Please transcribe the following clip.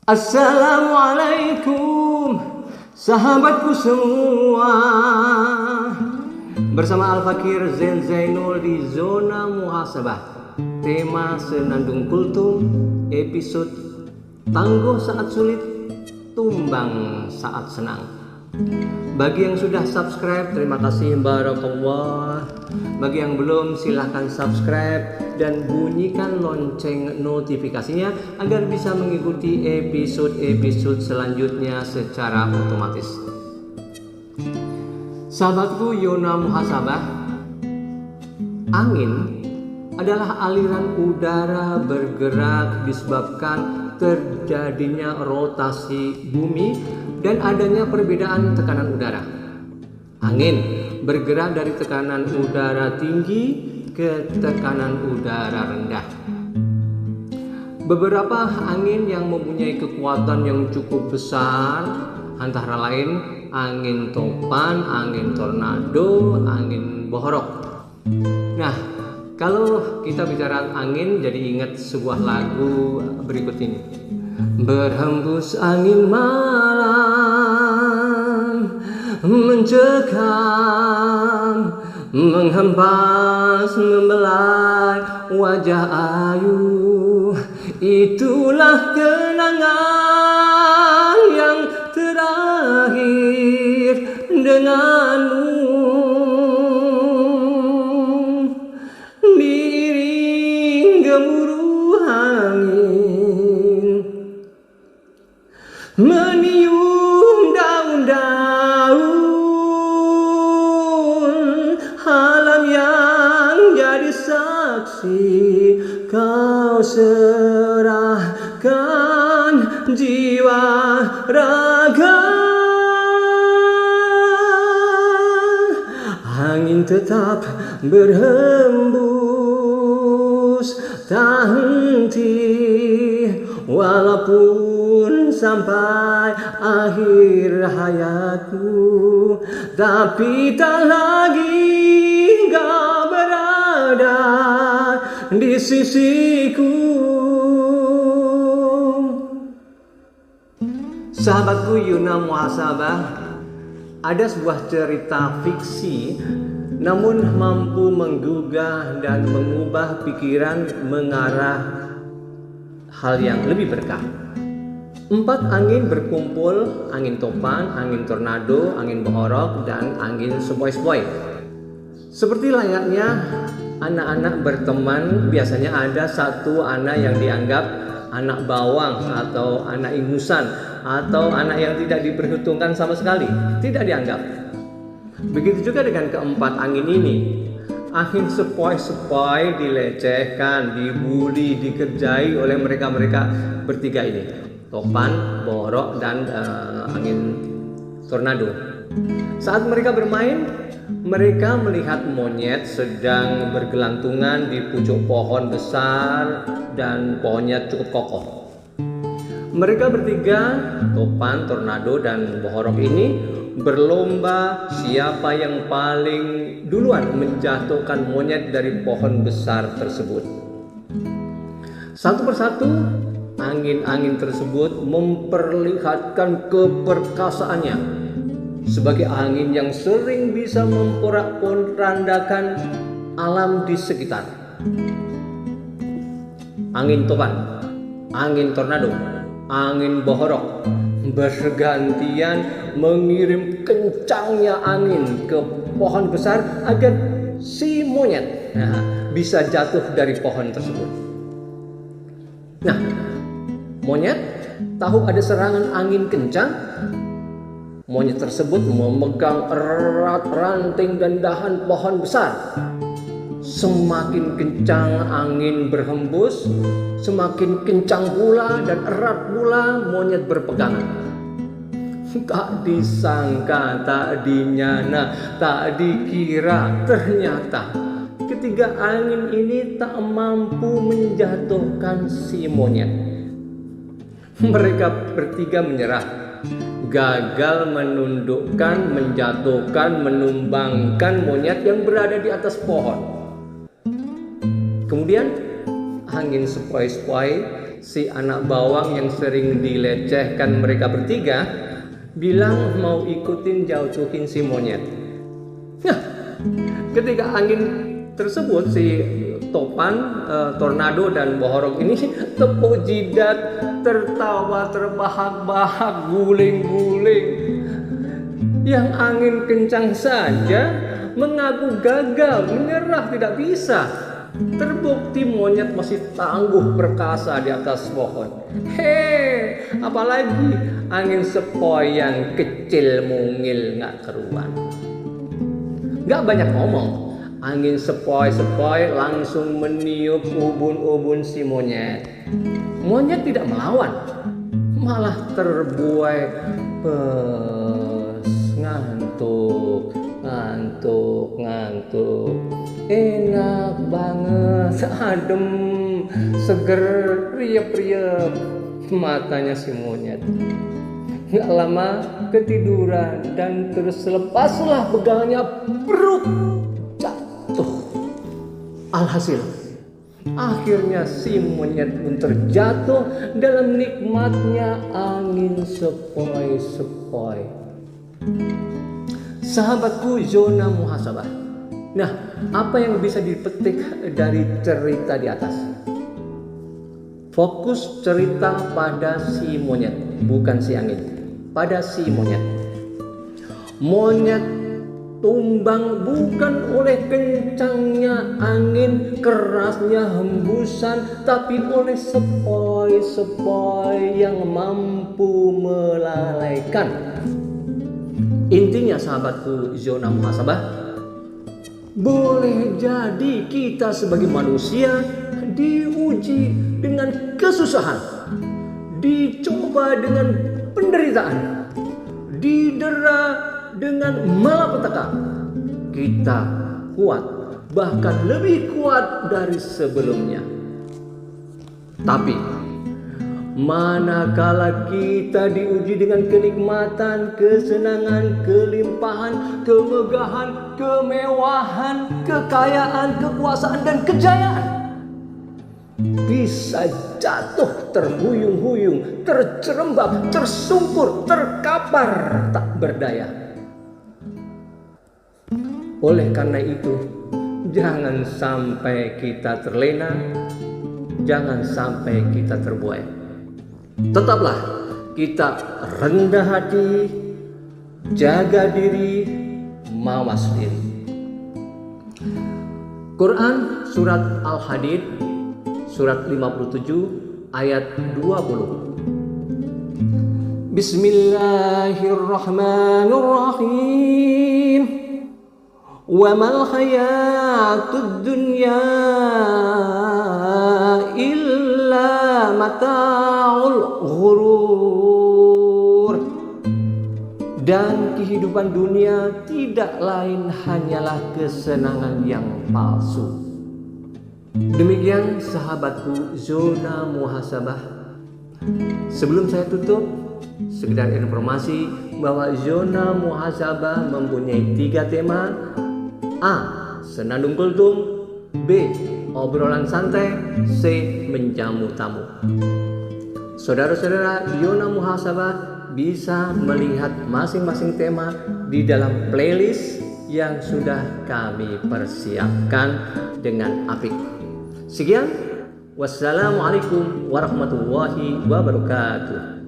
Assalamualaikum sahabatku semua. Bersama Al-Fakir Zainul di Zona Muhasabah. Tema Senandung Kultum, episode Tangguh saat sulit, tumbang saat senang. Bagi yang sudah subscribe, terima kasih, barakallah. Bagi yang belum, silahkan subscribe dan bunyikan lonceng notifikasinya agar bisa mengikuti episode-episode selanjutnya secara otomatis. Sahabatku Zona Muhasabah, angin adalah aliran udara bergerak disebabkan terjadinya rotasi bumi dan adanya perbedaan tekanan udara. Angin bergerak dari tekanan udara tinggi ke tekanan udara rendah. Beberapa angin yang mempunyai kekuatan yang cukup besar antara lain angin topan, angin tornado, angin bohorok. Nah, kalau kita bicara angin, jadi ingat sebuah lagu berikut ini. Berhembus angin malam, mencekam, menghempas, membelai wajah ayu. Itulah kenangan yang terakhir denganmu. Diiring gemuruh angin, meniup daun-daun, alam yang jadi saksi. Kau serahkan jiwa raga. Angin tetap berhembus tak henti, walaupun sampai akhir hayatku, tapi tak lagi kau berada di sisiku. Sahabatku Zona Muhasabah, ada sebuah cerita fiksi namun mampu menggugah dan mengubah pikiran mengarah hal yang lebih berkah. 4 angin berkumpul, angin topan, angin tornado, angin bohorok, dan angin sepoi-sepoi. Seperti layaknya anak-anak berteman, biasanya ada satu anak yang dianggap anak bawang atau anak ingusan atau anak yang tidak diperhitungkan sama sekali, tidak dianggap. Begitu juga dengan keempat angin ini. Angin sepoi-sepoi dilecehkan, dibully, dikerjai oleh mereka-mereka bertiga ini, topan, bohorok, dan angin tornado. Saat mereka bermain, mereka melihat monyet sedang bergelantungan di pucuk pohon besar dan pohonnya cukup kokoh. Mereka bertiga, topan, tornado, dan bohorok ini berlomba siapa yang paling duluan menjatuhkan monyet dari pohon besar tersebut. Satu persatu angin-angin tersebut memperlihatkan keperkasaannya sebagai angin yang sering bisa memporak-porandakan alam di sekitar. Angin topan, angin tornado, angin bohorok bergantian mengirim kencangnya angin ke pohon besar agar si monyet bisa jatuh dari pohon tersebut. Nah, monyet tahu ada serangan angin kencang. Monyet tersebut memegang erat ranting dan dahan pohon besar. Semakin kencang angin berhembus, semakin kencang pula dan erat pula monyet berpegangan. Tak disangka, tak dinyana, tak dikira, ternyata ketiga angin ini tak mampu menjatuhkan si monyet. Mereka bertiga menyerah, gagal menundukkan, menjatuhkan, menumbangkan monyet yang berada di atas pohon. Kemudian angin sepoi-sepoi si anak bawang yang sering dilecehkan mereka bertiga bilang mau ikutin jauhin si monyet. Nah, ketika angin tersebut si topan, tornado dan bohorok ini tepuk jidat, tertawa terbahak-bahak, guling-guling. Yang angin kencang saja mengaku gagal, menyerah, tidak bisa. Terbukti monyet masih tangguh perkasa di atas pohon. Apalagi angin sepoi yang kecil mungil gak keruan. Gak banyak ngomong, angin sepoi-sepoi langsung meniup ubun-ubun si monyet. Monyet tidak melawan, malah terbuai ngantuk. Enak banget, adem, seger, riep-riep matanya si monyet. Gak lama ketiduran dan terus lepaslah begalnya, bruk, jatuh. Alhasil akhirnya si monyet pun terjatuh dalam nikmatnya angin sepoi-sepoi. Sahabatku, zona muhasabah. Nah, apa yang bisa dipetik dari cerita di atas? Fokus cerita pada si monyet, bukan si angin. Pada si monyet. Monyet tumbang bukan oleh kencangnya angin, kerasnya hembusan, tapi oleh sepoi-sepoi yang mampu melalaikan. Intinya sahabatku, zona muhasabah, boleh jadi kita sebagai manusia diuji dengan kesusahan, dicoba dengan penderitaan, didera dengan malapetaka. Kita kuat, bahkan lebih kuat dari sebelumnya. Tapi manakala kita diuji dengan kenikmatan, kesenangan, kelimpahan, kemegahan, kemewahan, kekayaan, kekuasaan, dan kejayaan, bisa jatuh terhuyung-huyung, terjerembab, tersungkur, terkapar, tak berdaya. Oleh karena itu, jangan sampai kita terlena, jangan sampai kita terbuai. Tetaplah kita rendah hati, jaga diri, mawas diri. Quran surat Al-Hadid surat 57 ayat 20. Bismillahirrahmanirrahim. Wa mal hayatud dunya illa mata'ul ghurur. Dan kehidupan dunia tidak lain hanyalah kesenangan yang palsu. Demikian sahabatku, zona muhasabah. Sebelum saya tutup, sekedar informasi bahwa zona muhasabah mempunyai 3 tema. A. Senandung kultum. B. Obrolan santai. C. Menjamu tamu. Saudara-saudara, zona muhasabah bisa melihat masing-masing tema di dalam playlist yang sudah kami persiapkan dengan apik. Sekian, wassalamualaikum warahmatullahi wabarakatuh.